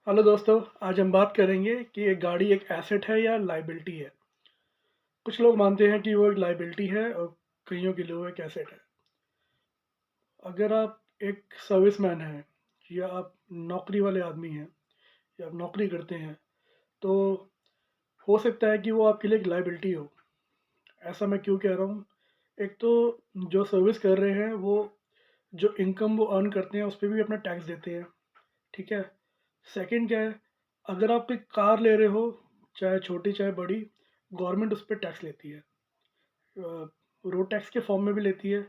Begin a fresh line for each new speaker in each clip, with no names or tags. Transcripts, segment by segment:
Hello दोस्तों, आज हम बात करेंगे कि एक गाड़ी एक एसेट है या लायबिलिटी है। कुछ लोग मानते हैं कि वो एक लायबिलिटी है और कईयों के लिए वो एक एसेट है। अगर आप एक सर्विसमैन हैं या आप नौकरी वाले आदमी हैं या आप नौकरी करते हैं, तो हो सकता है कि वो आपके लिए एक लायबिलिटी हो। ऐसा मैं क्यों कह रहा हूँ? एक तो जो सर्विस कर रहे हैं वो जो इनकम वो अर्न करते हैं उस पे भी अपना टैक्स देते हैं, ठीक है? सेकंड क्या है, अगर आप कोई कार ले रहे हो, चाहे छोटी चाहे बड़ी, गवर्नमेंट उस पे टैक्स लेती है। रोड टैक्स के फॉर्म में भी लेती है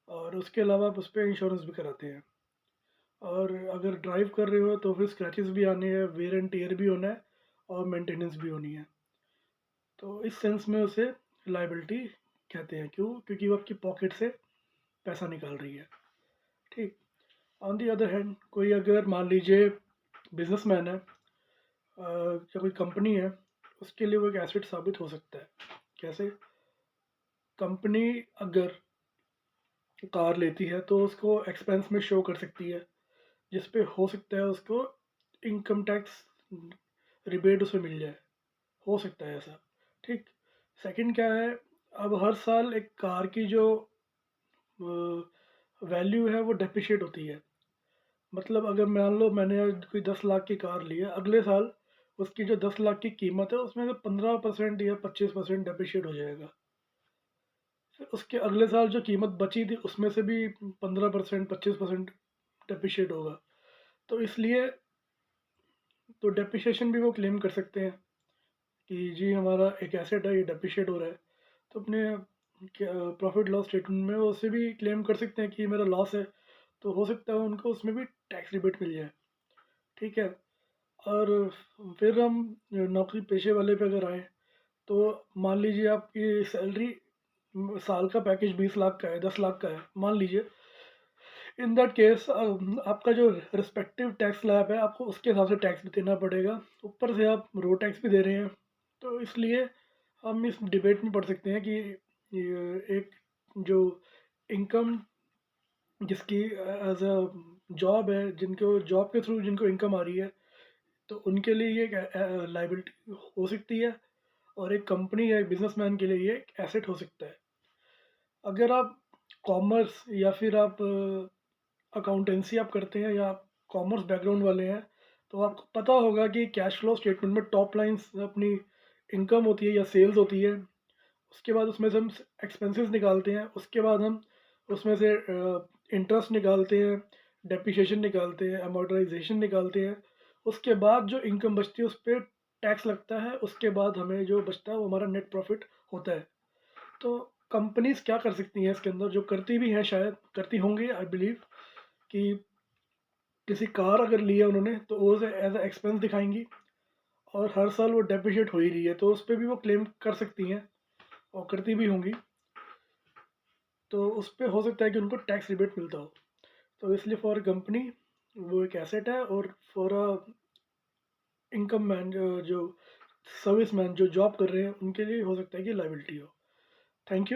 और उसके अलावा आप उस पे इंश्योरेंस भी कराते हैं। और अगर ड्राइव कर रहे हो तो फिर स्क्रैचेस भी आने हैं, वेयर एंड टियर भी होना है और मेंटेनेंस भी होनी है। तो इस सेंस में उसे लायबिलिटी कहते हैं। क्यों? क्योंकि वो आपकी पॉकेट से पैसा निकाल रही है, ठीक। ऑन दी अदर हैंड, कोई अगर मान लीजिए बिजनेसमैन है या कोई कंपनी है, उसके लिए वो एक एसेट साबित हो सकता है। कैसे? कंपनी अगर कार लेती है तो उसको एक्सपेंस में शो कर सकती है, जिस पे हो सकता है उसको इनकम टैक्स रिबेट उसमें मिल जाए। हो सकता है ऐसा, ठीक। सेकंड क्या है, अब हर साल एक कार की जो वैल्यू है वो डेप्रिशिएट होती है। मतलब अगर मान लो मैंने आज कोई 10 लाख की कार ली है, अगले साल उसकी जो 10 लाख की कीमत है उसमें से 15% या 25% डेप्रिशिएट हो जाएगा। फिर उसके अगले साल जो कीमत बची थी उसमें से भी 15% 25% डेप्रिशिएट होगा। तो इसलिए तो डेप्रिशिएशन भी वो क्लेम कर सकते हैं कि जी हमारा एक एसेट है, ये डेप्रिशिएट हो रहा है। तो अपने प्रॉफिट लॉस स्टेटमेंट में वो उसे भी क्लेम कर सकते हैं कि ये मेरा लॉस है। तो हो सकता है उनको उसमें भी टैक्स रिबेट मिल जाए, ठीक है। और फिर हम नौकरी पेशे वाले पे अगर आए, तो मान लीजिए आपकी सैलरी साल का पैकेज 20 लाख का है, 10 लाख का है मान लीजिए। इन दैट केस आपका जो रिस्पेक्टिव टैक्स स्लैब है आपको उसके हिसाब से टैक्स भी देना पड़ेगा। ऊपर से आप रोड टैक्स भी दे रहे हैं। तो इसलिए हम इस डिबेट में पढ़ सकते हैं कि ये एक जो इनकम जिसकी एज अ जॉब है, जिनको जॉब के थ्रू जिनको इनकम आ रही है, तो उनके लिए ये एक लाइबिलिटी हो सकती है। और एक कंपनी या एक बिजनेसमैन के लिए ये एक एसेट हो सकता है। अगर आप कॉमर्स या फिर आप अकाउंटेंसी आप करते हैं या आप कॉमर्स बैकग्राउंड वाले हैं, तो आपको पता होगा कि कैश फ्लो स्टेटमेंट में टॉप लाइन्स अपनी इनकम होती है या सेल्स होती है। उसके बाद उसमें से हम एक्सपेंसेस निकालते हैं, उसके बाद हम उसमें से इंटरेस्ट निकालते हैं, डेप्रिसिएशन निकालते हैं, अमोर्टाइजेशन निकालते हैं। उसके बाद जो इनकम बचती है उस पर टैक्स लगता है। उसके बाद हमें जो बचता है वो हमारा नेट प्रॉफिट होता है। तो कंपनीज क्या कर सकती हैं इसके अंदर, जो करती भी हैं, शायद करती होंगी आई बिलीव, कि किसी कार अगर ली है उन्होंने तो वो एज अ एक्सपेंस दिखाएंगी और हर साल वो डेप्रिशिएट हो ही रही है, तो उस पर भी वो क्लेम कर सकती हैं और करती भी होंगी। तो उस पे हो सकता है कि उनको टैक्स रिबेट मिलता हो। तो इसलिए फॉर कंपनी वो एक एसेट है, और फॉर अ इनकम मैन जो सर्विस मैन जो जॉब कर रहे हैं उनके लिए हो सकता है कि लाइबिलिटी हो। Thank you.